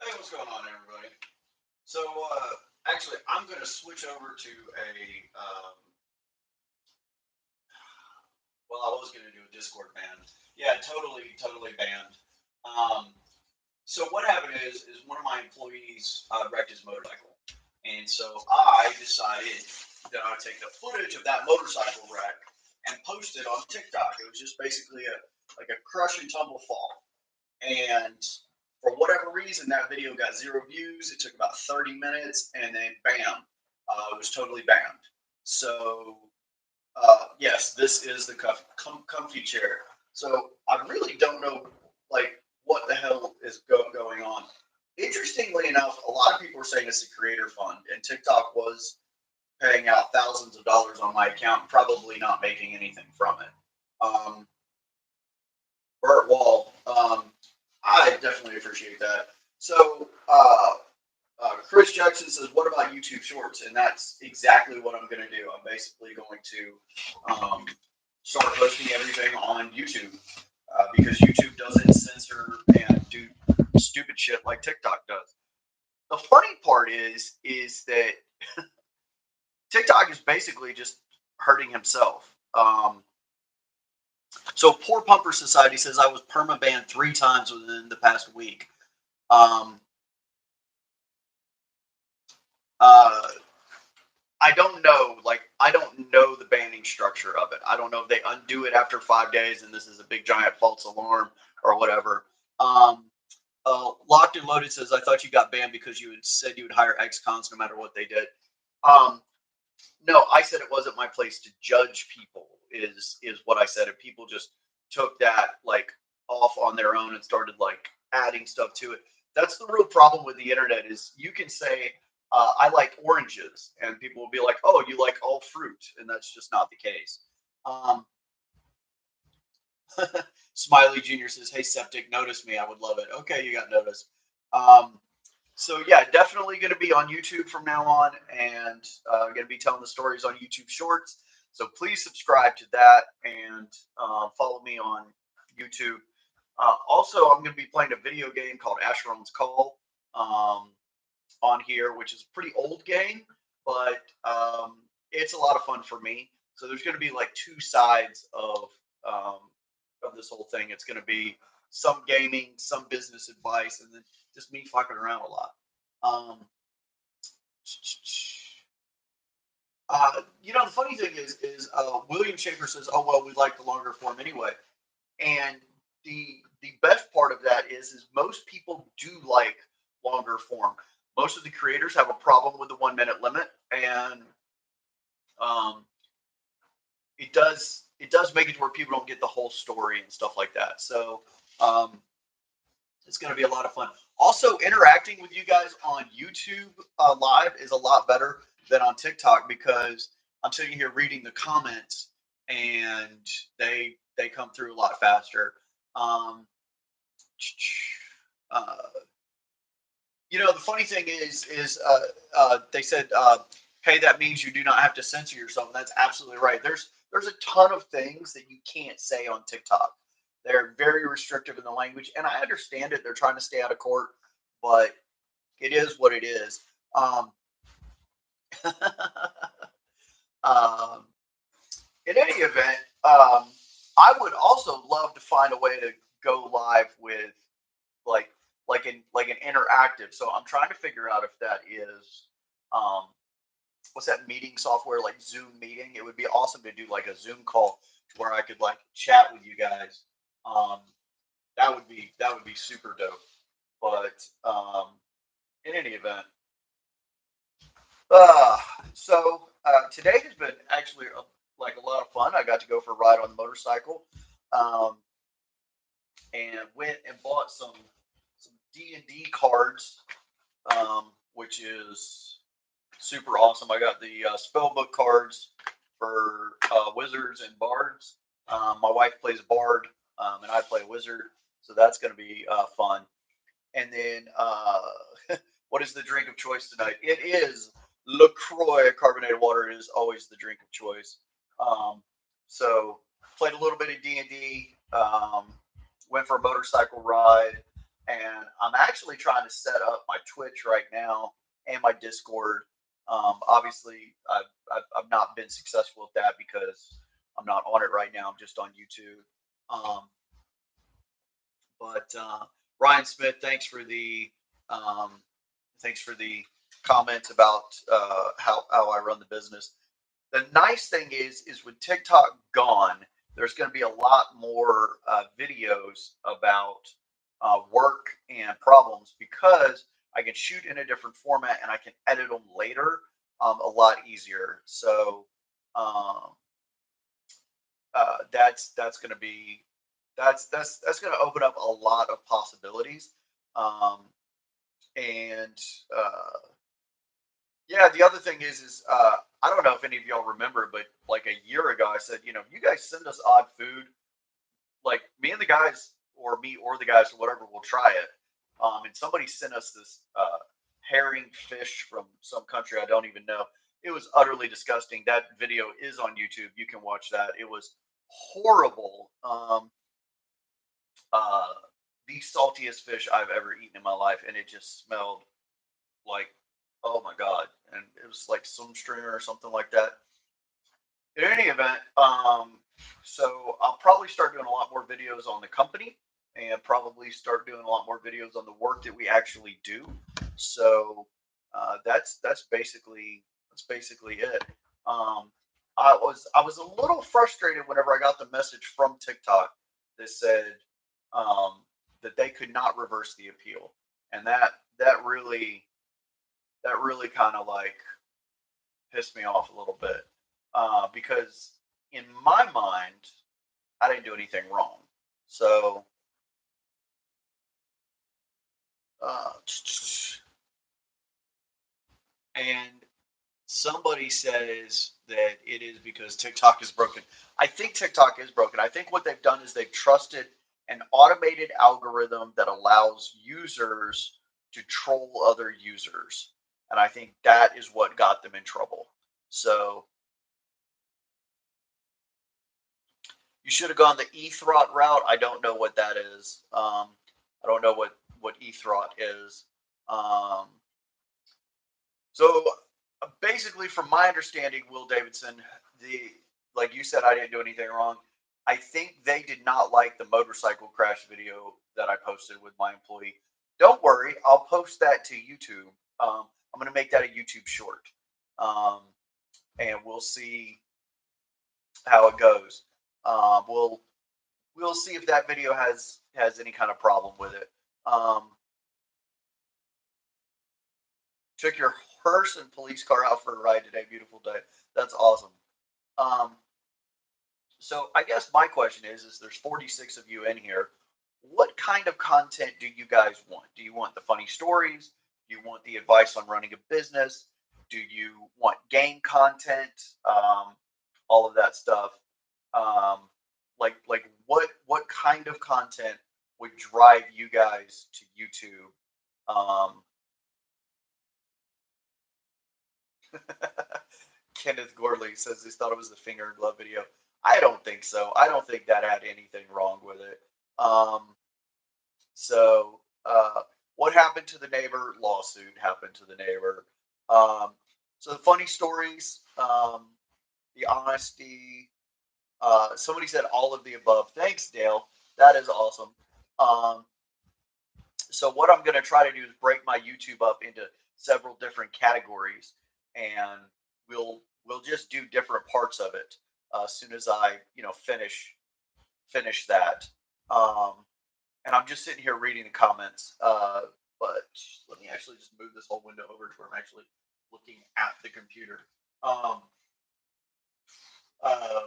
Hey, what's going on, everybody? So, actually, I'm going to switch over to a. Well, I was going to do a Discord ban. Yeah, totally banned. Um, so what happened is one of my employees wrecked his motorcycle, and so I decided that I would take the footage of that motorcycle wreck and post it on TikTok. It was just basically a like a crush and tumble fall. And for whatever reason, that video got zero views. It took about 30 minutes, and then bam, it was totally banned. So yes, this is the comfy chair. So I really don't know like what the hell is going on. Interestingly enough, a lot of people are saying it's a creator fund, and TikTok was paying out thousands of dollars on my account, probably not making anything from it. Um, Burt Wall, I definitely appreciate that. So, Chris Jackson says, "What about YouTube Shorts?" And that's exactly what I'm going to do. I'm basically going to start posting everything on YouTube because YouTube doesn't censor and do stupid shit like TikTok does. The funny part is that TikTok is basically just hurting himself. So, Poor Pumper Society says I was perma banned 3 times within the past week. Um, uh, I don't know. Like, I don't know the banning structure of it. I don't know if they undo it after 5 days and this is a big giant false alarm or whatever. Um, Locked and Loaded says, I thought you got banned because you had said you would hire ex-cons no matter what they did. Um, no, I said it wasn't my place to judge people. Is what I said, and people just took that like off on their own and started like adding stuff to it. That's the real problem with the internet is you can say I like oranges, and people will be like, "Oh, you like all fruit," and that's just not the case. Um, Smiley Junior says, "Hey, Septic, notice me. I would love it." Okay, you got noticed. Um, so yeah, definitely going to be on YouTube from now on, and going to be telling the stories on YouTube Shorts. So please subscribe to that and follow me on YouTube. Also, I'm going to be playing a video game called Asheron's Call on here, which is a pretty old game, but it's a lot of fun for me. So there's going to be like two sides um, of this whole thing. It's going to be some gaming, some business advice, and then just me fucking around a lot. Um, the funny thing is William Schaefer says, "Oh well, we like the longer form anyway," and the best part of that is most people do like longer form. Most of the creators have a problem with the 1 minute limit, and um, it does make it to where people don't get the whole story and stuff like that. So um, it's going to be a lot of fun. Also, interacting with you guys on YouTube live is a lot better than on TikTok because I'm sitting here reading the comments and they come through a lot faster. Um, uh, the funny thing is they said, "Hey, that means you do not have to censor yourself." And that's absolutely right. There's a ton of things that you can't say on TikTok. They're very restrictive in the language, and I understand it. They're trying to stay out of court, but it is what it is. Um, um, in any event, I would also love to find a way to go live with like an interactive. So I'm trying to figure out if that is um, what's that meeting software like Zoom meeting. It would be awesome to do like a Zoom call where I could like chat with you guys. Um, that would be super dope. But in any event, uh, today has been actually like a lot of fun. I got to go for a ride on the motorcycle, um, and went and bought some D&D cards, which is super awesome. I got the spellbook cards for wizards and bards. My wife plays bard, and I play wizard, so that's going to be fun. And then, what is the drink of choice tonight? It is LaCroix carbonated water. Is always the drink of choice. Um, so played a little bit of D&D. Went for a motorcycle ride. and I'm actually trying to set up my Twitch right now and my Discord. Obviously, I've not been successful at that because I'm not on it right now. I'm just on YouTube. Um, but Ryan Smith, um, thanks for the comments about how I run the business. The nice thing is with TikTok gone, there's going to be a lot more videos about work and problems because I can shoot in a different format and I can edit them later a lot easier. So um, that's going to be that's going to open up a lot of possibilities. Um, and Yeah, the other thing is I don't know if any of y'all remember, but like a year ago, I said, you guys send us odd food, like me and the guys, or me or the guys, or whatever, will try it. And somebody sent us this herring fish from some country I don't even know. It was utterly disgusting. That video is on YouTube. You can watch that. It was horrible. Uh, the saltiest fish I've ever eaten in my life, and it just smelled like, oh my god, and it was like some stringer or something like that. In any event, so I'll probably start doing a lot more videos on the company, and probably start doing a lot more videos on the work that we actually do. So that's basically it. Um, I was a little frustrated whenever I got the message from TikTok that said um, that they could not reverse the appeal, and that really kind of like pissed me off a little bit because in my mind I didn't do anything wrong. So uh, and somebody says that it is because TikTok is broken. I think TikTok is broken. I think what they've done is they've trusted an automated algorithm that allows users to troll other users. And I think that is what got them in trouble. So you should have gone the ethrot route. I don't know what that is. I don't know what ethrot is. Um, so basically, from my understanding, Will Davidson, the like you said, I didn't do anything wrong. I think they did not like the motorcycle crash video that I posted with my employee. Don't worry, I'll post that to YouTube. I'm going to make that a YouTube short, um, and we'll see how it goes. We'll see if that video has any kind of problem with it. Um, Took your hearse and police car out for a ride today. Beautiful day. That's awesome. Um, so I guess my question is there's 46 of you in here. What kind of content do you guys want? Do you want the funny stories? Do you want the advice on running a business? Do you want game content? All of that stuff. Um, like what kind of content would drive you guys to YouTube? Um, Kenneth Gorley says he thought it was the finger and glove video. I don't think so. I don't think that had anything wrong with it. Um, so what happened to the neighbor? Lawsuit happened to the neighbor. Um, so the funny stories, the honesty. Somebody said all of the above. Thanks, Dale. That is awesome. Um, so what I'm going to try to do is break my YouTube up into several different categories, and we'll just do different parts of it as soon as I finish that. Um, and I'm just sitting here reading the comments. But let me actually just move this whole window over to where I'm actually looking at the computer. Um,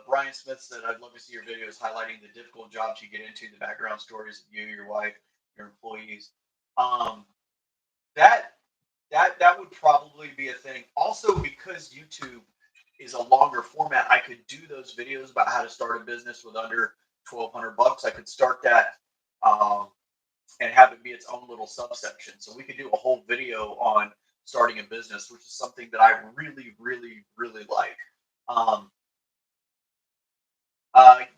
Ryan Smith said, "I'd love to see your videos highlighting the difficult jobs you get into, the background stories of you, your wife, your employees." Um, that that would probably be a thing. Also, because YouTube is a longer format, I could do those videos about how to start a business with under $1,200. I could start that um, and have it be its own little subsection. So we could do a whole video on starting a business, which is something that I really, really, really like. Um,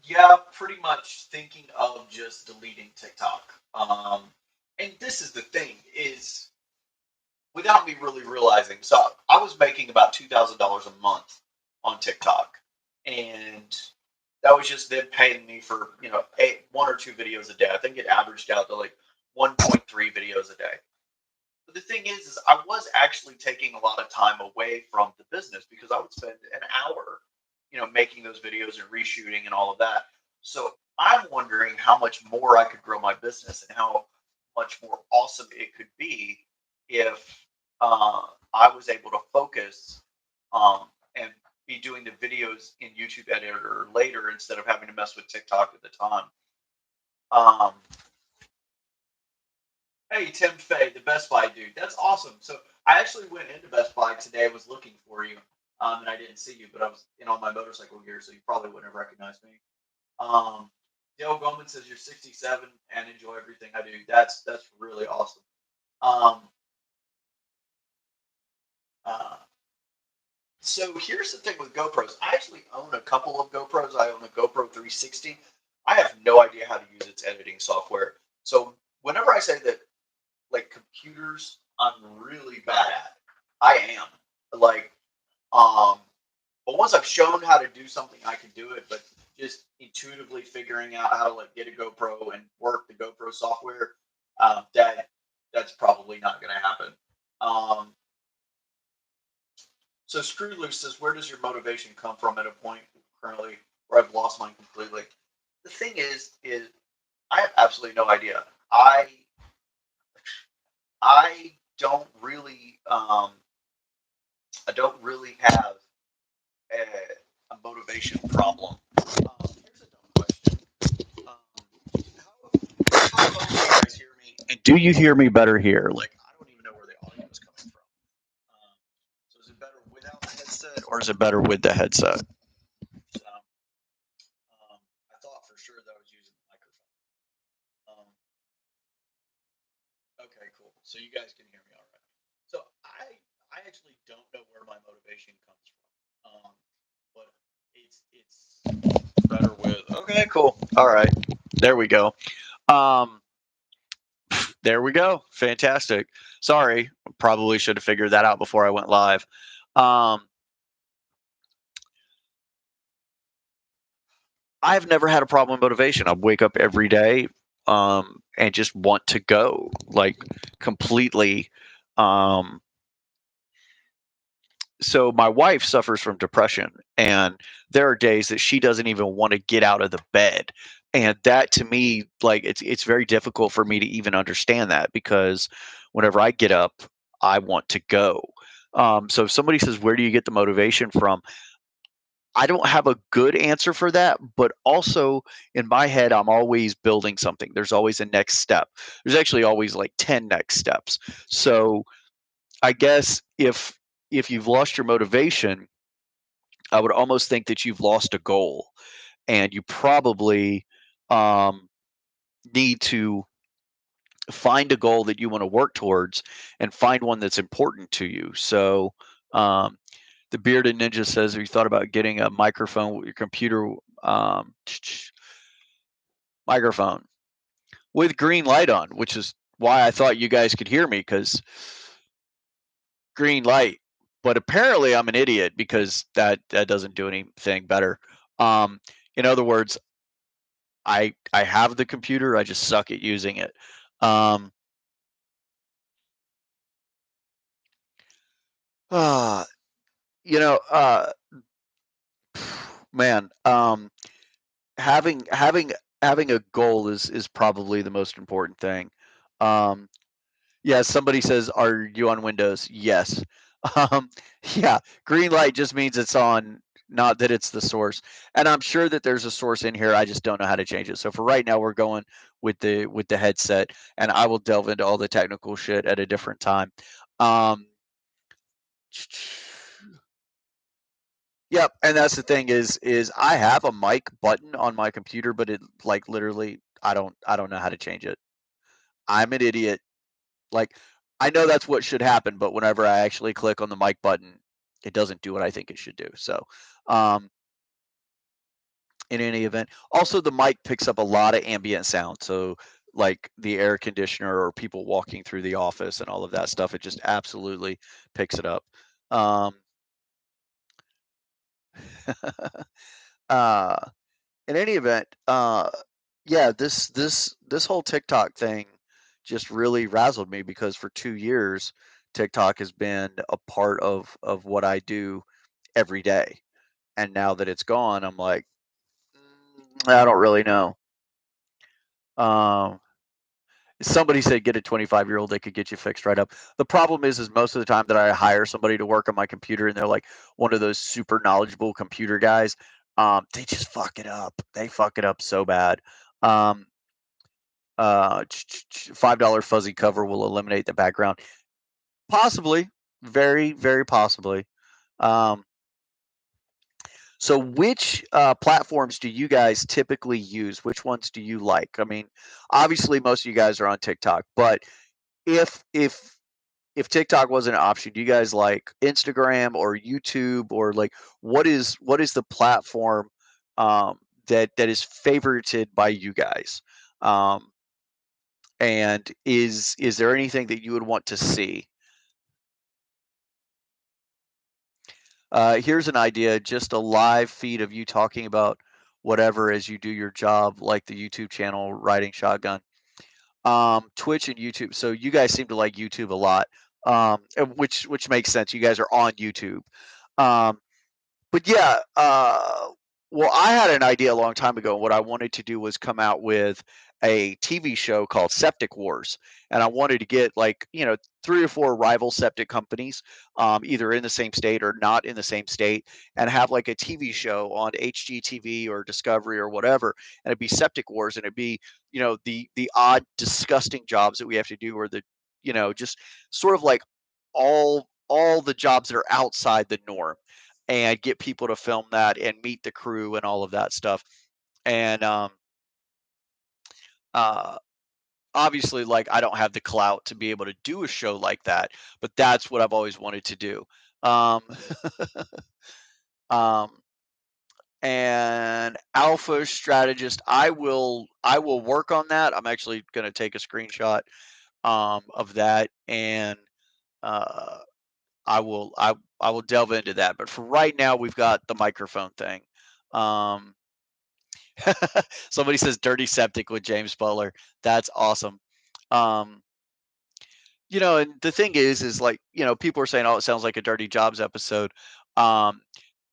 yeah, pretty much thinking of just deleting TikTok. and this is the thing is without me really realizing. So I was making about $2,000 a month on TikTok, and that was just them paying me for one or two videos a day. I think it averaged out to like 1.3 videos a day. But the thing is I was actually taking a lot of time away from the business because I would spend an hour, making those videos and reshooting and all of that. So I'm wondering how much more I could grow my business and how much more awesome it could be if I was able to focus and be doing the videos in YouTube Editor later instead of having to mess with TikTok at the time. Um, Hey, Tim Fay, the Best Buy dude. That's awesome. So I actually went into Best Buy today. I was looking for you, and I didn't see you, but I was in on my motorcycle gear, so you probably wouldn't have recognized me. Um, Dale Goldman says you're 67 and enjoy everything I do. That's really awesome. Um, uh, so here's the thing with GoPros. I actually own a couple of GoPros. I own a GoPro 360. I have no idea how to use its editing software. So whenever I say that like computers I'm really bad at. I am. Like, um, but once I've shown how to do something, I can do it. But just intuitively figuring out how to like get a GoPro and work the GoPro software, that's probably not going to happen. Um, so Screw Loose says, where does your motivation come from at a point currently where I've lost mine completely? The thing is I have absolutely no idea. I don't really I don't really have a motivation problem. Here's a dumb question. How well do you guys hear me? And do you hear me better here? Like, I don't even know where the audio is coming from. So is it better without the headset or is it better with the headset? So, I thought for sure that I was using the microphone. Um, okay, cool. So you guys can hear me all right. So I actually don't know where my motivation comes from. But it's better with. Okay, cool. All right, there we go. Um, there we go. Fantastic. Sorry, probably should have figured that out before I went live. Um, I've never had a problem with motivation. I wake up every day and just want to go like completely. Um, so my wife suffers from depression, and there are days that she doesn't even want to get out of the bed, and that to me, like it's very difficult for me to even understand that because whenever I get up I want to go. So if somebody says where do you get the motivation from, I don't have a good answer for that, but also in my head I'm always building something. There's always a next step. There's actually always like 10 next steps. So I guess if you've lost your motivation, I would almost think that you've lost a goal, and you probably um, need to find a goal that you want to work towards and find one that's important to you. So, um, the bearded ninja says, "Have you thought about getting a microphone with your computer microphone with green light on?" Which is why I thought you guys could hear me because green light. But apparently, I'm an idiot because that doesn't do anything better. Um, in other words, I have the computer, I just suck at using it. Um, uh, you know, man, having having a goal is probably the most important thing. Um, yeah, somebody says, "Are you on Windows?" Yes. Um, yeah, green light just means it's on, not that it's the source. And I'm sure that there's a source in here. I just don't know how to change it. So for right now, we're going with the headset, and I will delve into all the technical shit at a different time. Um, yep, and that's the thing is I have a mic button on my computer, but it like literally I don't know how to change it. I'm an idiot. Like, I know that's what should happen, but whenever I actually click on the mic button, it doesn't do what I think it should do. So, um, in any event, also the mic picks up a lot of ambient sound. So like the air conditioner or people walking through the office and all of that stuff. It just absolutely picks it up. Um, uh, in any event, yeah, this whole TikTok thing just really razzled me because for 2 years, TikTok has been a part of what I do every day, and now that it's gone, I'm like, I don't really know. Um, Somebody said get a 25-year-old, they could get you fixed right up. The problem is most of the time that I hire somebody to work on my computer and they're like one of those super knowledgeable computer guys, they just fuck it up. They fuck it up so bad. Um, $5 fuzzy cover will eliminate the background. Possibly, very, very possibly. Um, so, which platforms do you guys typically use? Which ones do you like? I mean, obviously, most of you guys are on TikTok, but if if if TikTok wasn't an option, do you guys like Instagram or YouTube or like what is the platform that is favorited by you guys? Um, and is there anything that you would want to see? Here's an idea: just a live feed of you talking about whatever as you do your job, like the YouTube channel Riding Shotgun. Twitch and YouTube. So you guys seem to like YouTube a lot, which makes sense. You guys are on YouTube. Um, but yeah, well, I had an idea a long time ago. What I wanted to do was come out with a TV show called Septic Wars, and I wanted to get like 3 or 4 rival septic companies, either in the same state or not in the same state, and have like a TV show on HGTV or Discovery or whatever, and it'd be Septic Wars, and it'd be the odd, disgusting jobs that we have to do, or the just sort of like all the jobs that are outside the norm and get people to film that and meet the crew and all of that stuff. And uh, obviously, like I don't have the clout to be able to do a show like that, but that's what I've always wanted to do. Um, um, and alpha strategist, I will work on that. I'm actually going to take a screenshot of that, and uh, I will delve into that. But for right now, we've got the microphone thing. Um, Somebody says Dirty Septic with James Butler. That's awesome. Um, and the thing is like, people are saying, "Oh, it sounds like a Dirty Jobs episode." Um,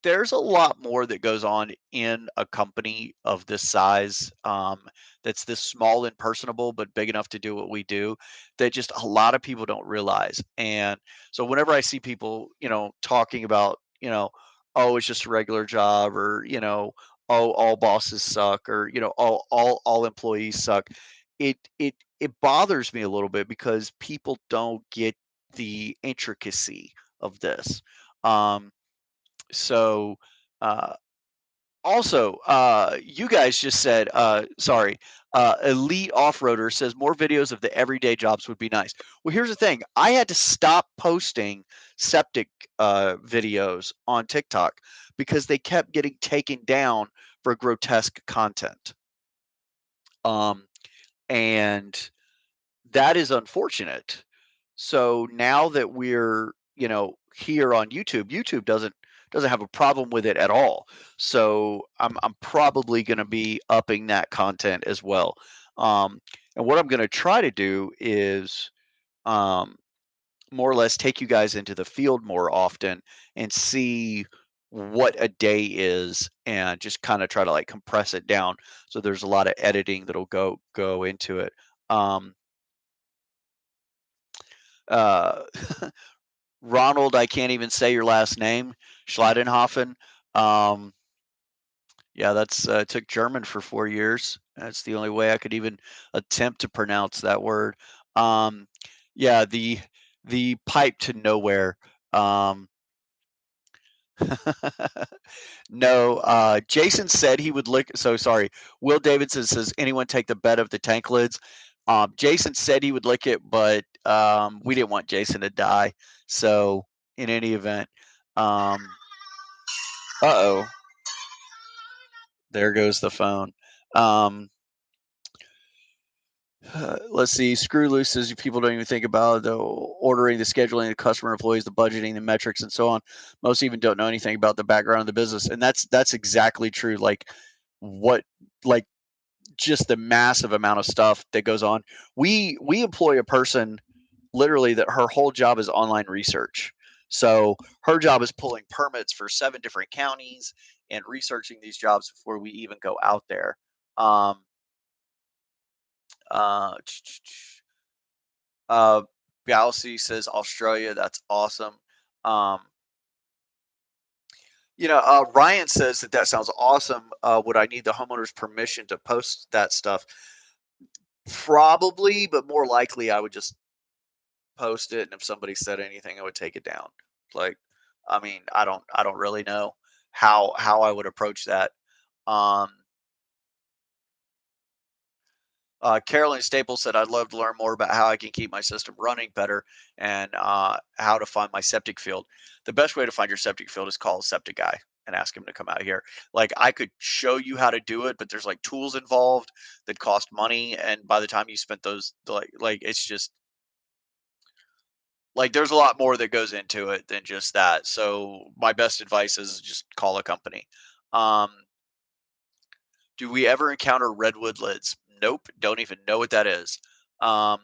there's a lot more that goes on in a company of this size, that's this small and personable, but big enough to do what we do, that just a lot of people don't realize. And so whenever I see people, talking about, oh, it's just a regular job, or oh, all bosses suck, or all employees suck, it bothers me a little bit because people don't get the intricacy of this. Um, so, uh, also, you guys just said, sorry, Elite Off-Roader says more videos of the everyday jobs would be nice. Well, here's the thing. I had to stop posting septic videos on TikTok because they kept getting taken down for grotesque content. Um, and that is unfortunate. So now that we're, here on YouTube, YouTube doesn't have a problem with it at all. So I'm probably going to be upping that content as well. And what I'm going to try to do is um, more or less take you guys into the field more often and see what a day is, and just kind of try to like compress it down. So there's a lot of editing that'll go into it. Um, uh, Ronald, I can't even say your last name, Schleidenhofen. Um, yeah, that's took German for 4 years. That's the only way I could even attempt to pronounce that word. Um, yeah, the pipe to nowhere. Um, no, Jason said he would lick. So sorry. Will Davidson says, anyone take the bed of the tank lids? Jason said he would lick it, but we didn't want Jason to die. So in any event, uh-oh, there goes the phone. Um, Let's see. Screw loose says people don't even think about the ordering, the scheduling, the customer employees, the budgeting, the metrics, and so on. Most even don't know anything about the background of the business, and that's exactly true. Like what, like just the massive amount of stuff that goes on. We employ a person literally that her whole job is online research. So her job is pulling permits for 7 different counties and researching these jobs before we even go out there. Um, uh, Uh, Galaxy says Australia. That's awesome. Um, Ryan says that sounds awesome. Would I need the homeowner's permission to post that stuff? Probably, but more likely I would just post it, and if somebody said anything, I would take it down. Like, I mean, I don't really know how I would approach that. Um, Carolyn Staples said, I'd love to learn more about how I can keep my system running better and how to find my septic field. The best way to find your septic field is call a septic guy and ask him to come out here. Like, I could show you how to do it, but there's like tools involved that cost money. And by the time you spent those, like it's just like there's a lot more that goes into it than just that. So, my best advice is just call a company. Um, do we ever encounter redwood lids? Nope. Don't even know what that is. Um,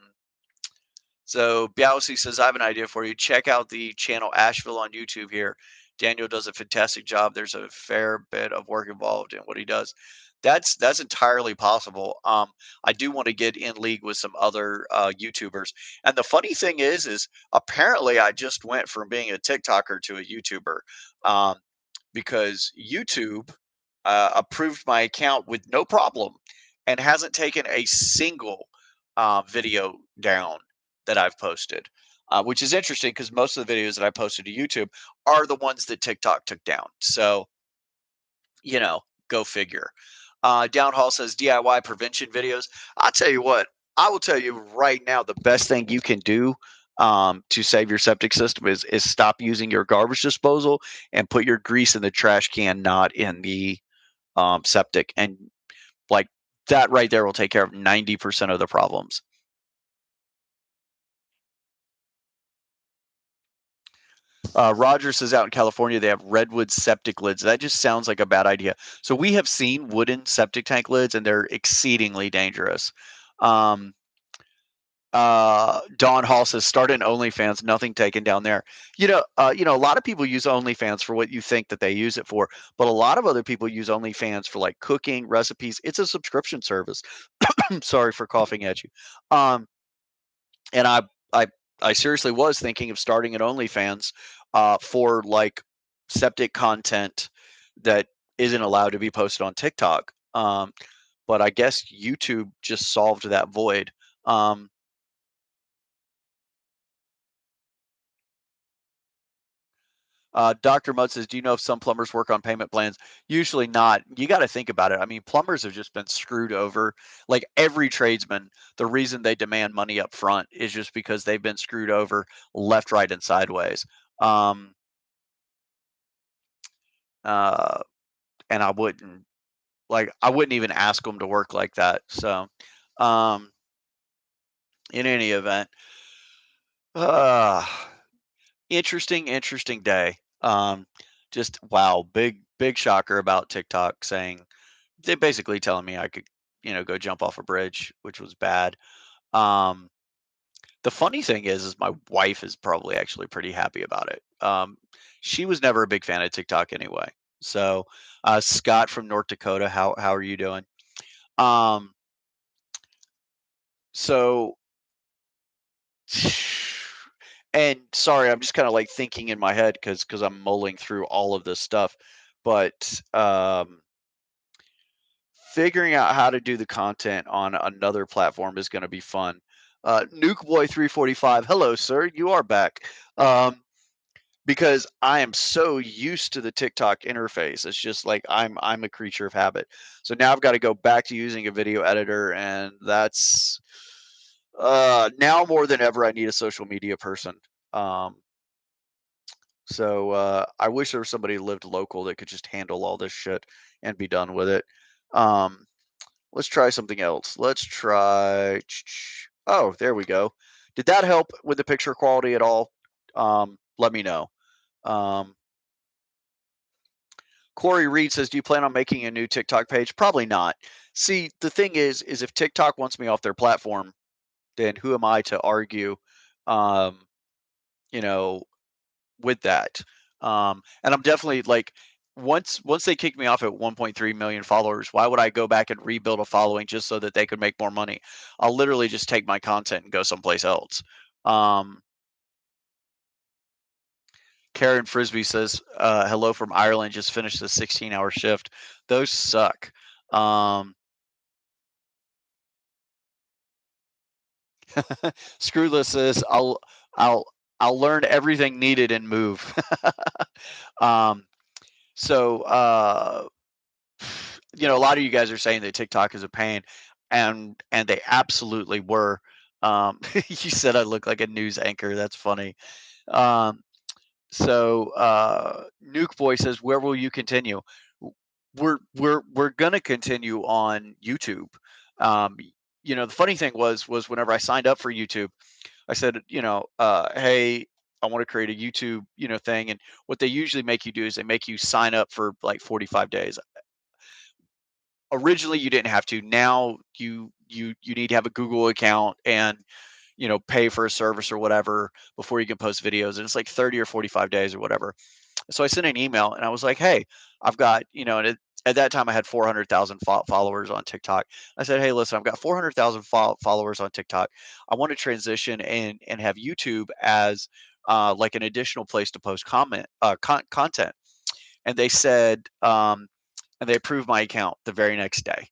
So Bialsi says, I have an idea for you. Check out the channel Asheville on YouTube here. Daniel does a fantastic job. There's a fair bit of work involved in what he does. That's entirely possible. I do want to get in league with some other YouTubers. And the funny thing is apparently I just went from being a TikToker to a YouTuber, um, because YouTube approved my account with no problem and hasn't taken a single video down that I've posted, which is interesting because most of the videos that I posted to YouTube are the ones that TikTok took down. So, go figure. Downhall says DIY prevention videos. I'll tell you what, I will tell you right now the best thing you can do to save your septic system is stop using your garbage disposal and put your grease in the trash can, not in the septic. And like that right there will take care of 90% of the problems. Roger says out in California they have redwood septic lids. That just sounds like a bad idea. So we have seen wooden septic tank lids, and they're exceedingly dangerous. Um, Don Hall says start an OnlyFans. Nothing taken down there. A lot of people use OnlyFans for what you think that they use it for, but a lot of other people use OnlyFans for like cooking recipes. It's a subscription service. Sorry for coughing at you. Um, and I I seriously was thinking of starting an OnlyFans for like septic content that isn't allowed to be posted on TikTok. But I guess YouTube just solved that void. Um, Dr. Mudd says, "Do you know if some plumbers work on payment plans?" Usually not. You got to think about it. I mean, plumbers have just been screwed over. Like every tradesman, the reason they demand money up front is just because they've been screwed over left, right, and sideways. Um, uh, and I wouldn't even ask them to work like that. So, um, in any event, uh, interesting day. Just wow, big shocker about TikTok saying they basically telling me I could, go jump off a bridge, which was bad. Um, the funny thing is my wife is probably actually pretty happy about it. She was never a big fan of TikTok anyway. So, Scott from North Dakota, how are you doing? Um, so and sorry, I'm just kind of like thinking in my head because I'm mulling through all of this stuff, but figuring out how to do the content on another platform is going to be fun. Nuke Boy 345, hello, sir. You are back. Because I am so used to the TikTok interface. It's just like I'm a creature of habit. So now I've got to go back to using a video editor, and that's now more than ever I need a social media person. Um, so I wish there was somebody who lived local that could just handle all this shit and be done with it. Um, Let's try something else. Let's try. Oh, there we go. Did that help with the picture quality at all? Let me know. Um, Corey Reed says, "Do you plan on making a new TikTok page?" Probably not. See, the thing is if TikTok wants me off their platform, then who am I to argue? Um, you know, with that. And I'm definitely like, once they kick me off at 1.3 million followers, why would I go back and rebuild a following just so that they could make more money? I'll literally just take my content and go someplace else. Um, Karen Frisbee says, "Hello from Ireland. Just finished a 16-hour shift. Those suck." Um, Screwless says, I'll, I'll learn everything needed and move." um, so, a lot of you guys are saying that TikTok is a pain, and they absolutely were. You said I look like a news anchor. That's funny. Um, Nuke Boy says, "Where will you continue?" We're gonna continue on YouTube. Um, the funny thing was whenever I signed up for YouTube, I said, hey, I want to create a YouTube, thing, and what they usually make you do is they make you sign up for like 45 days. Originally you didn't have to. Now you need to have a Google account and pay for a service or whatever before you can post videos, and it's like 30 or 45 days or whatever. So I sent an email and I was like, hey, I've got, at that time I had 400,000 followers on TikTok. I said, hey, listen, I've got 400,000 followers on TikTok. I want to transition and have YouTube as like an additional place to post content. And they said, and they approved my account the very next day.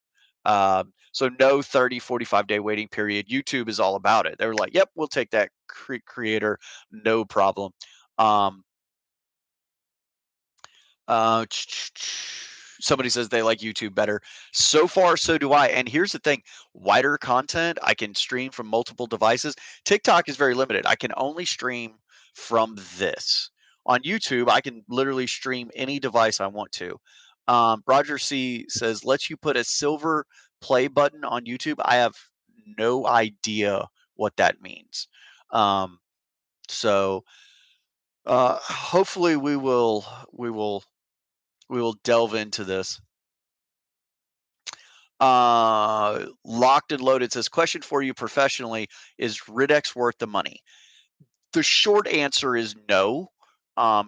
So no 30, 45-day waiting period. YouTube is all about it. They were like, yep, we'll take that creator, no problem. Um, uh, Somebody says they like YouTube better. So far, so do I. And here's the thing: wider content, I can stream from multiple devices. TikTok is very limited. I can only stream from this. On YouTube, I can literally stream any device I want to. Roger C says, lets you put a silver play button on YouTube. I have no idea what that means. Um, hopefully we will we will delve into this. Locked and Loaded says, question for you professionally: is Ridex worth the money? The short answer is no.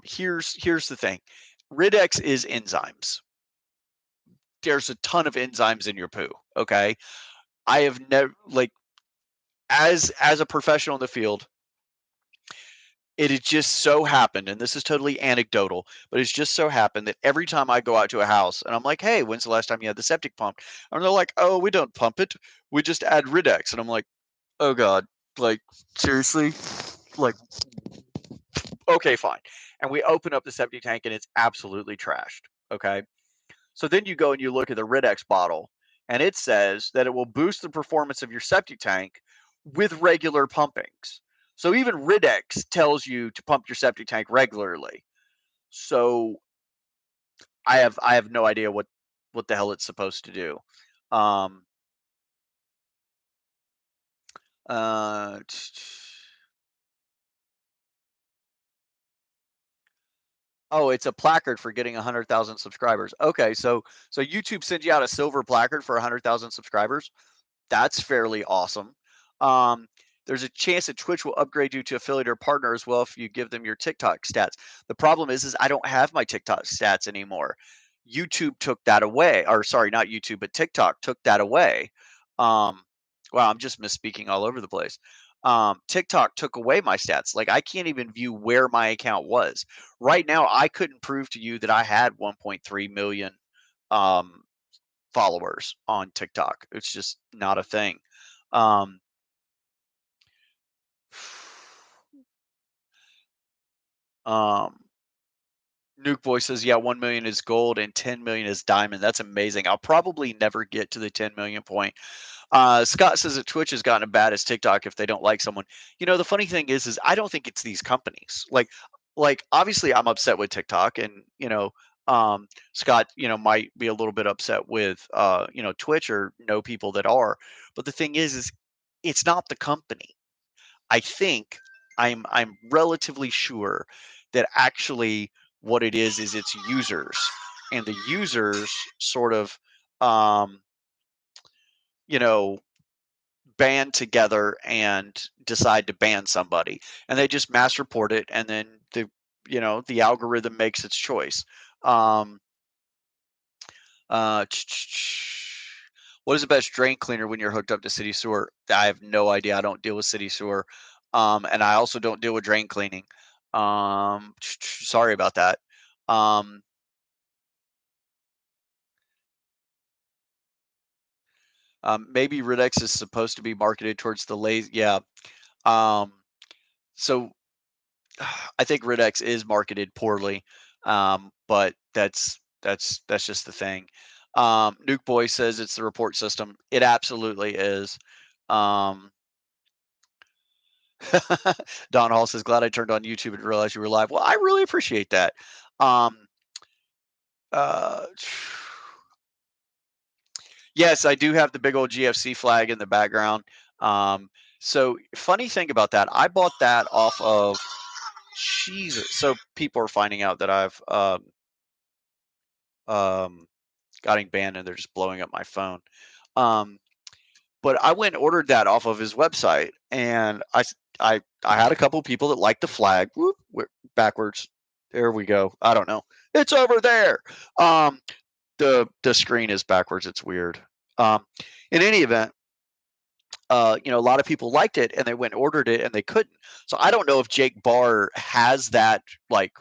Here's the thing: Ridex is enzymes. There's a ton of enzymes in your poo. Okay, I have never, like, as a professional in the field, it had just so happened, and this is totally anecdotal, but it's just so happened that every time I go out to a house and I'm like, hey, when's the last time you had the septic pumped? And they're like, oh, we don't pump it. We just add Ridex. And I'm like, oh God, like, seriously? Like, okay, fine. And we open up the septic tank and it's absolutely trashed. Okay. So then you go and you look at the Ridex bottle and it says that it will boost the performance of your septic tank with regular pumpings. So even Ridex tells you to pump your septic tank regularly. So I have no idea what the hell it's supposed to do. Um, uh, oh, it's a placard for getting 100,000 subscribers. Okay, so YouTube sends you out a silver placard for 100,000 subscribers. That's fairly awesome. Um, there's a chance that Twitch will upgrade you to affiliate or partner as well if you give them your TikTok stats. The problem is I don't have my TikTok stats anymore. YouTube took that away, or sorry, not YouTube, but TikTok took that away. Um, wow, I'm just misspeaking all over the place. TikTok took away my stats. Like, I can't even view where my account was. Right now, I couldn't prove to you that I had 1.3 million um, followers on TikTok. It's just not a thing. Um, um, Nuke Boy says, yeah, 1 million is gold and 10 million is diamond. That's amazing. I'll probably never get to the 10 million point. Scott says that Twitch has gotten as bad as TikTok if they don't like someone. The funny thing is I don't think it's these companies. Like obviously I'm upset with TikTok, and Scott, might be a little bit upset with, Twitch or know people that are. But the thing is it's not the company. I think I'm relatively sure that actually what it is it's users, and the users sort of, um, you know, band together and decide to ban somebody, and they just mass report it, and then the algorithm makes its choice. Um, Uh, what is the best drain cleaner when you're hooked up to city sewer? I have no idea. I don't deal with city sewer, and I also don't deal with drain cleaning. Sorry about that. Um, Maybe Ridex is supposed to be marketed towards the lazy. Yeah. Um, so I think Ridex is marketed poorly, but that's just the thing. Nuke Boy says it's the report system. It absolutely is. Um, Don Hall says, "Glad I turned on YouTube and realized you were live." Well, I really appreciate that. Um, uh, yes, I do have the big old GFC flag in the background. So funny thing about that, I bought that off of Jesus. So people are finding out that I've um, gotten banned and they're just blowing up my phone. Um, but I went and ordered that off of his website, and I had a couple people that liked the flag. Whoop, backwards. There we go. I don't know. It's over there. Um, the screen is backwards. It's weird. In any event, a lot of people liked it, and they went and ordered it, and they couldn't. So I don't know if Jake Barr has that like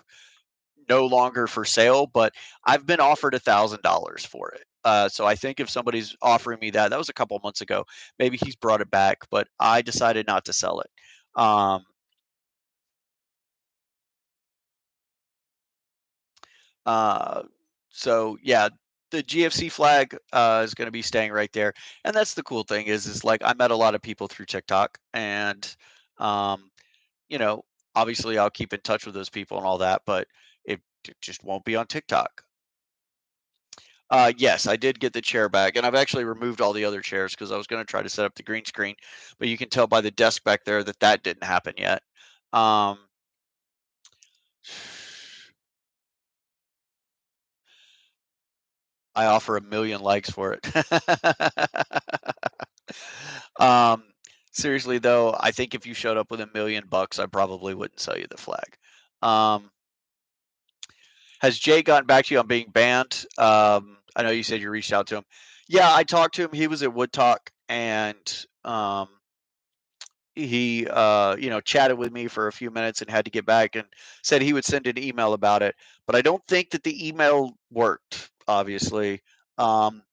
no longer for sale, but I've been offered $1,000 for it. So I think if somebody's offering me that was a couple months ago. Maybe he's brought it back, but I decided not to sell it. Um, uh, so yeah, the GFC flag is going to be staying right there, and that's the cool thing is like I met a lot of people through TikTok, and um, you know, obviously I'll keep in touch with those people and all that, but it just won't be on TikTok. Yes, I did get the chair back, and I've actually removed all the other chairs because I was going to try to set up the green screen, but you can tell by the desk back there that that didn't happen yet. Um, I offer 1,000,000 likes for it. um, Seriously though, I think if you showed up with $1,000,000, I probably wouldn't sell you the flag. Um, has Jay gotten back to you on being banned? I know you said you reached out to him. Yeah, I talked to him. He was at Wood Talk, and he chatted with me for a few minutes and had to get back and said he would send an email about it, but I don't think that the email worked, obviously. um,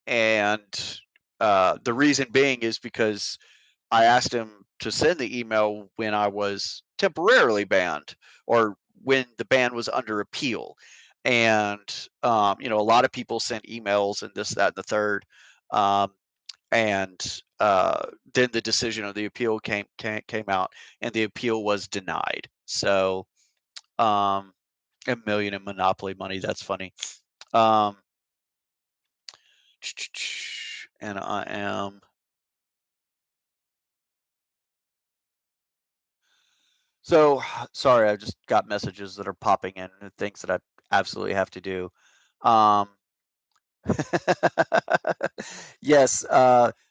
and the reason being is because I asked him to send the email when I was temporarily banned, or when the ban was under appeal. And a lot of people sent emails and this, that, and the third. um, and then the decision of the appeal came out, and the appeal was denied. So, 1,000,000 in monopoly money. That's funny. Um, and I am so sorry. I just got messages that are popping in and things that I absolutely have to do. Um, yes.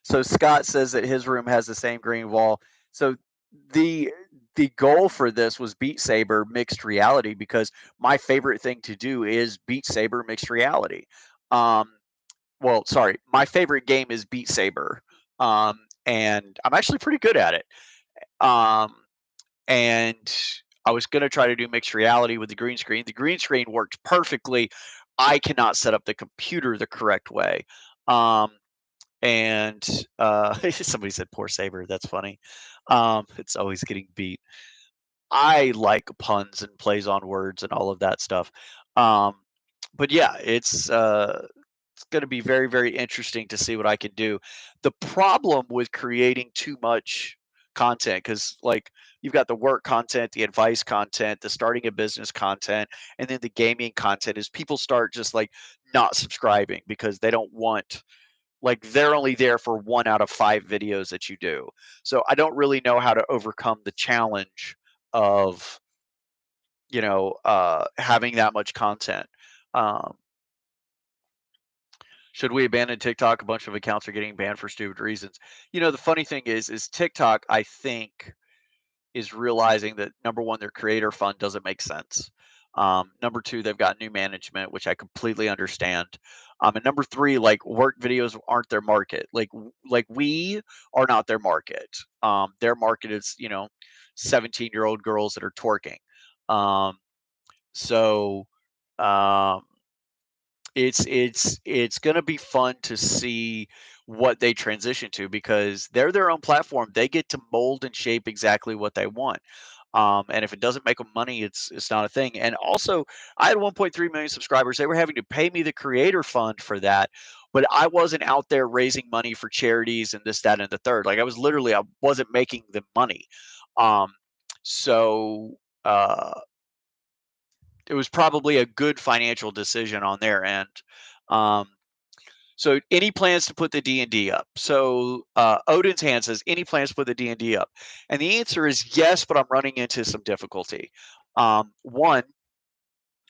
So Scott says that his room has the same green wall. So the the goal for this was Beat Saber mixed reality, because my favorite thing to do is Beat Saber mixed reality. Um, well, sorry, my favorite game is Beat Saber, and I'm actually pretty good at it. Um, and I was going to try to do mixed reality with the green screen. The green screen worked perfectly. I cannot set up the computer the correct way. Um, and somebody said poor Saber. That's funny. It's always getting beat. I like puns and plays on words and all of that stuff. Um, but yeah, it's going to be very, very interesting to see what I can do. The problem with creating too much content, because like you've got the work content, the advice content, the starting a business content, and then the gaming content is people start just like not subscribing because they don't want, like they're only there for 1 out of 5 videos that you do. So I don't really know how to overcome the challenge of, having that much content. Um, should we abandon TikTok? A bunch of accounts are getting banned for stupid reasons. The funny thing is TikTok, I think, is realizing that number one, their creator fund doesn't make sense. Number two, they've got new management, which I completely understand. And number three, like work videos aren't their market. Like we are not their market. Their market is 17-year-old girls that are twerking. Um, so um, it's gonna be fun to see what they transition to, because they're their own platform. They get to mold and shape exactly what they want. And if it doesn't make them money, it's not a thing. And also, I had 1.3 million subscribers. They were having to pay me the creator fund for that, but I wasn't out there raising money for charities and this, that, and the third. Like I wasn't making them money. Um, so uh, it was probably a good financial decision on their end. Um, so any plans to put the D&D up? So Odin's Hand says, any plans to put the D&D up? And the answer is yes, but I'm running into some difficulty. One,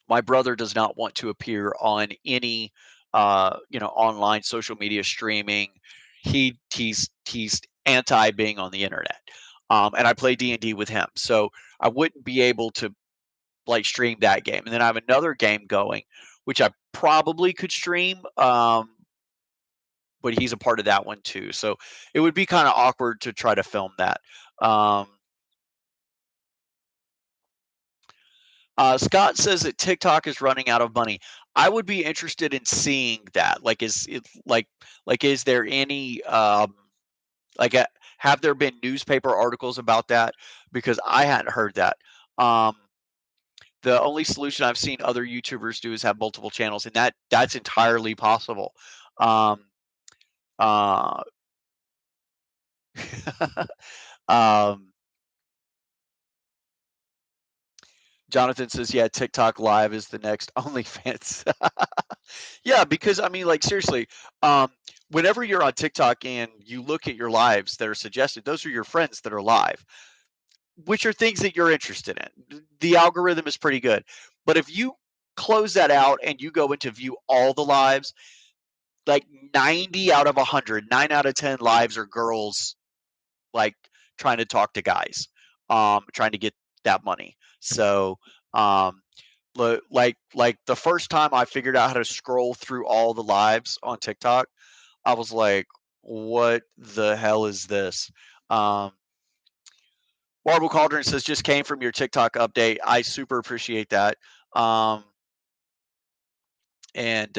my brother does not want to appear on any online social media streaming. He's anti being on the internet. And I play D&D with him. So I wouldn't be able to like stream that game. And then I have another game going, which I probably could stream, but he's a part of that one too. So it would be kind of awkward to try to film that. Um, Scott says that TikTok is running out of money. I would be interested in seeing that. Like, is it like is there any like have there been newspaper articles about that? Because I hadn't heard that. Um, the only solution I've seen other YouTubers do is have multiple channels, and that's entirely possible. Um, uh, um, Jonathan says, "Yeah, TikTok Live is the next OnlyFans." Yeah, because I mean, like seriously, um, whenever you're on TikTok and you look at your lives that are suggested, those are your friends that are live, which are things that you're interested in. The algorithm is pretty good, but if you close that out and you go into view all the lives, like 90 out of 100, 9 out of 10 lives are girls like trying to talk to guys, trying to get that money. So, um, like the first time I figured out how to scroll through all the lives on TikTok, I was like, "What the hell is this?" Um, Marble Cauldron says, "Just came from your TikTok update. I super appreciate that." Um, and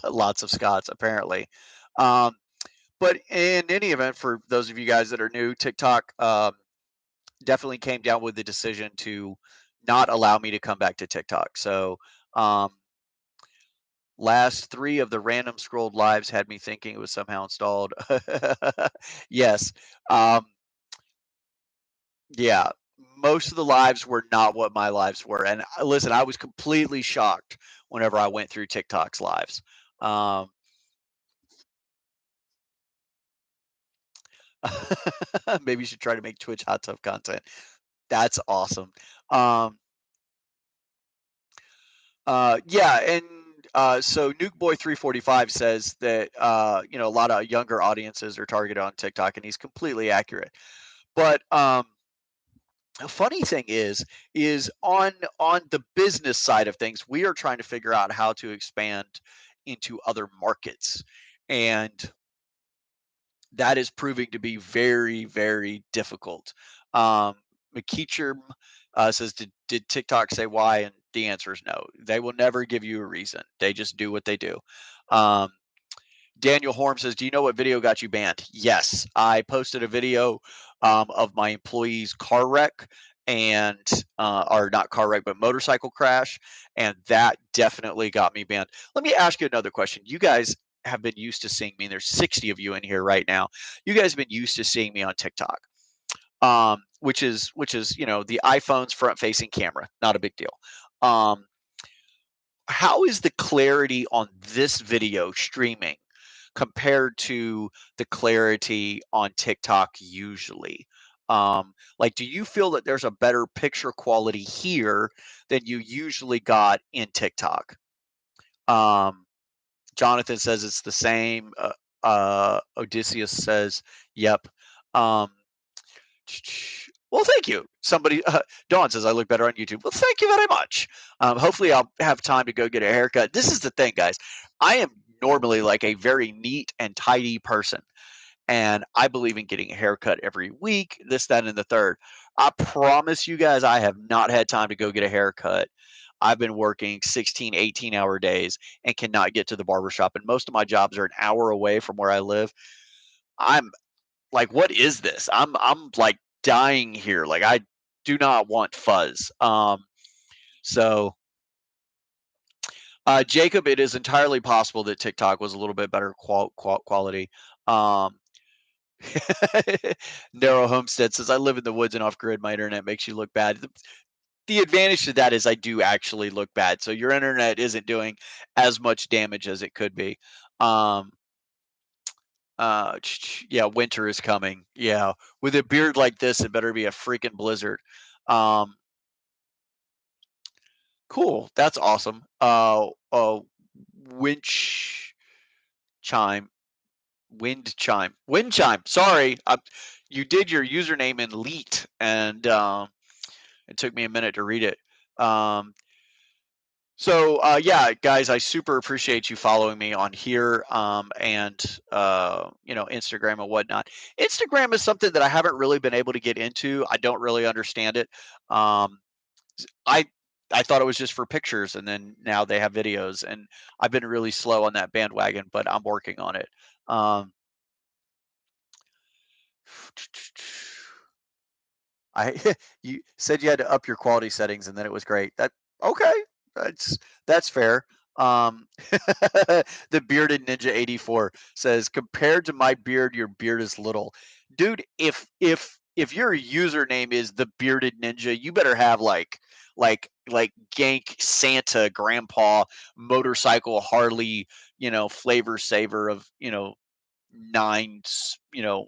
lots of Scots apparently. Um, but in any event, for those of you guys that are new, TikTok definitely came down with the decision to not allow me to come back to TikTok. So um, last 3 of the random scrolled lives had me thinking it was somehow installed. Yes. Um, yeah. Most of the lives were not what my lives were. And listen, I was completely shocked whenever I went through TikTok's lives. Um, maybe you should try to make Twitch hot tub content. That's awesome. Um, yeah, and so Nuke Boy 345 says that a lot of younger audiences are targeted on TikTok, and he's completely accurate. But the funny thing is on the business side of things, we are trying to figure out how to expand into other markets, and that is proving to be very, very difficult. McKeachum says, did TikTok say why? And the answer is no. They will never give you a reason. They just do what they do. Um, Daniel Horn says, do you know what video got you banned? Yes, I posted a video of my employee's car wreck and or not car wreck, but motorcycle crash, and that definitely got me banned. Let me ask you another question. You guys, have been used to seeing me, and there's 60 of you in here right now. You guys have been used to seeing me on TikTok, which is the iPhone's front-facing camera, not a big deal. Um, how is the clarity on this video streaming compared to the clarity on TikTok usually? Like, do you feel that there's a better picture quality here than you usually got in TikTok? Um, Jonathan says it's the same. Odysseus says, "Yep." Um, well, thank you. Somebody, Dawn says I look better on YouTube. Well, thank you very much. Hopefully, I'll have time to go get a haircut. This is the thing, guys. I am normally like a very neat and tidy person, and I believe in getting a haircut every week, this, that, and the third. I promise you guys, I have not had time to go get a haircut. I've been working 16, 18-hour days and cannot get to the barbershop. And most of my jobs are an hour away from where I live. I'm like, what is this? I'm like dying here. Like, I do not want fuzz. So Jacob, it is entirely possible that TikTok was a little bit better quality. Um, Narrow Homestead says, I live in the woods and off grid. My internet makes you look bad. The advantage to that is I do actually look bad. So your internet isn't doing as much damage as it could be. Um, yeah, winter is coming. Yeah. With a beard like this, it better be a freaking blizzard. Um, cool. That's awesome. Winch chime. Wind chime. Sorry. You did your username in Leet, and it took me a minute to read it. Yeah, guys, I super appreciate you following me on here, and Instagram and whatnot. Instagram is something that I haven't really been able to get into. I don't really understand it. Um, I I thought it was just for pictures, and then now they have videos, and I've been really slow on that bandwagon, but I'm working on it. Um, I you said you had to up your quality settings and then it was great. That okay. That's fair. The bearded ninja 84 says compared to my beard, your beard is little. Dude, if your username is the bearded ninja, you better have like gank Santa grandpa motorcycle Harley, flavor saver of, nine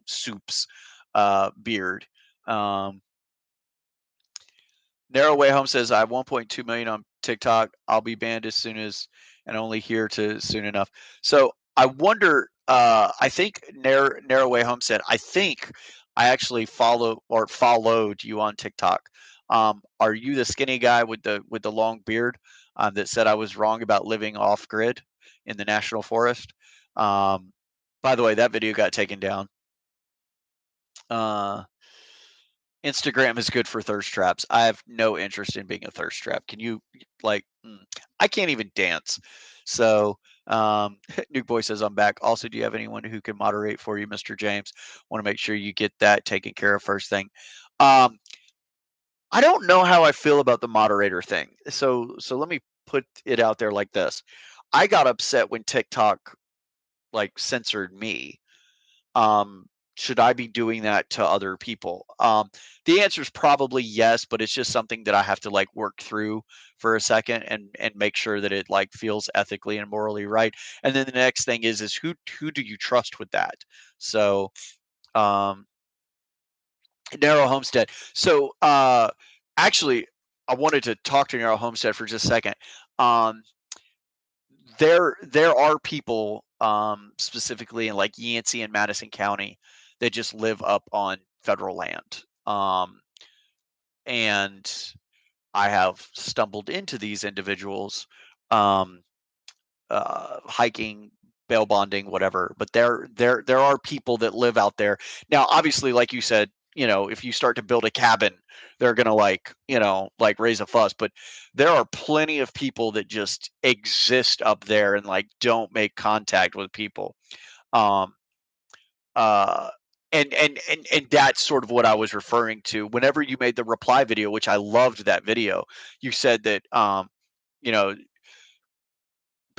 soups beard. Um Narrow Way Home says, I have 1.2 million on TikTok. I'll be banned as soon as and only here to soon enough. So I wonder, I think Narrow Way Home said, I think I actually followed you on TikTok. Are you the skinny guy with the long beard that said I was wrong about living off grid in the national forest? Um, by the way, that video got taken down. Uh, Instagram is good for thirst traps. I have no interest in being a thirst trap. Can you like? I can't even dance. So, Nuke Boy says I'm back. Also, do you have anyone who can moderate for you, Mr. James? Want to make sure you get that taken care of first thing. Um, I don't know how I feel about the moderator thing. So let me put it out there like this. I got upset when TikTok like censored me. um, should I be doing that to other people? The answer is probably yes, but it's just something that I have to like work through for a second and make sure that it like feels ethically and morally right. And then the next thing is who do you trust with that? So um, Narrow Homestead. So actually, I wanted to talk to Narrow Homestead for just a second. Um, there are people specifically in like Yancey and Madison County that just live up on federal land. And I have stumbled into these individuals um, hiking, bail bonding, whatever. But there are people that live out there. Now, obviously, like you said, if you start to build a cabin, they're gonna like raise a fuss. But there are plenty of people that just exist up there and like don't make contact with people. Um, uh, and that's sort of what I was referring to. Whenever you made the reply video, which I loved that video, you said that you know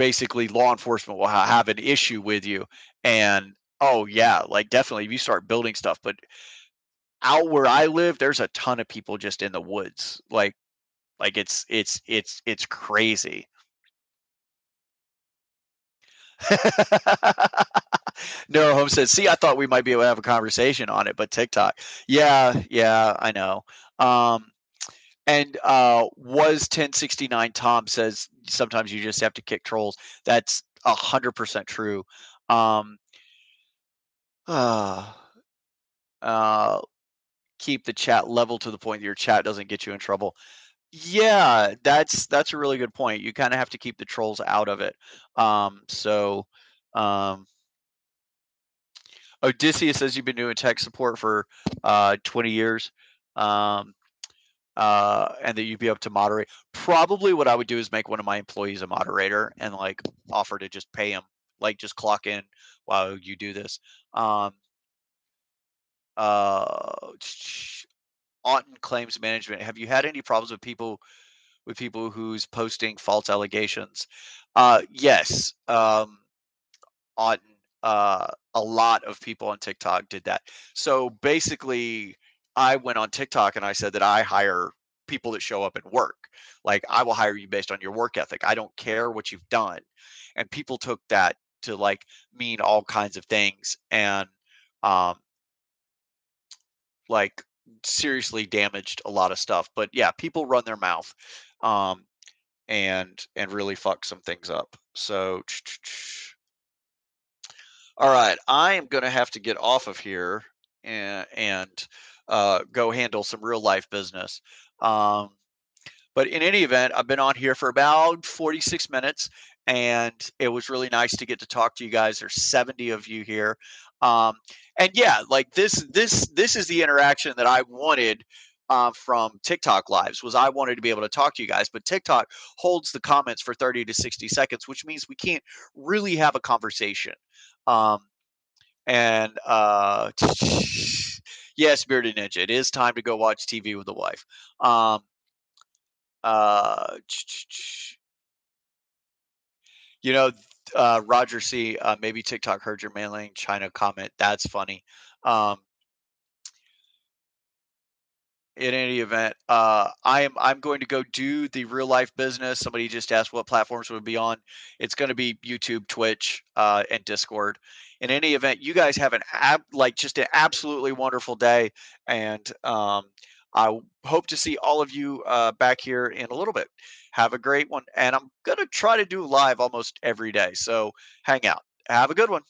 basically law enforcement will have an issue with you. And oh yeah, like definitely if you start building stuff. But out where I live, there's a ton of people just in the woods. Like it's crazy. No, Home says, see, I thought we might be able to have a conversation on it, but TikTok. Yeah, yeah, I know. Um, and was 1069 Tom says sometimes you just have to kick trolls. That's 100% true. Um, uh, uh, keep the chat level to the point that your chat doesn't get you in trouble. Yeah, that's a really good point. You kind of have to keep the trolls out of it. So um, Odysseus says you've been doing tech support for 20 years. Um, and that you'd be able to moderate. Probably what I would do is make one of my employees a moderator and like offer to just pay him, like just clock in while you do this. Um, uh, Auten claims management. Have you had any problems with people who's posting false allegations? Yes. On a lot of people on TikTok did that. So basically, I went on TikTok and I said that I hire people that show up and work. Like I will hire you based on your work ethic. I don't care what you've done. And people took that to like mean all kinds of things and um like seriously damaged a lot of stuff. But yeah, people run their mouth um and really fuck some things up. So all right, I am going to have to get off of here and go handle some real life business. Um, but in any event, I've been on here for about 46 minutes, and it was really nice to get to talk to you guys. There's 70 of you here, um, and yeah, like this is the interaction that I wanted. From TikTok lives was I wanted to be able to talk to you guys, but TikTok holds the comments for 30 to 60 seconds, which means we can't really have a conversation. Um, and yes, Bearded Ninja, it is time to go watch TV with the wife. Um, uh, you know, Roger C. Maybe TikTok heard your mailing China comment. That's funny. Um, in any event, I'm going to go do the real life business. Somebody just asked what platforms would be on. It's going to be YouTube, Twitch, and Discord. In any event, you guys have just an absolutely wonderful day, and I hope to see all of you back here in a little bit. Have a great one, and I'm gonna try to do live almost every day. So hang out. Have a good one.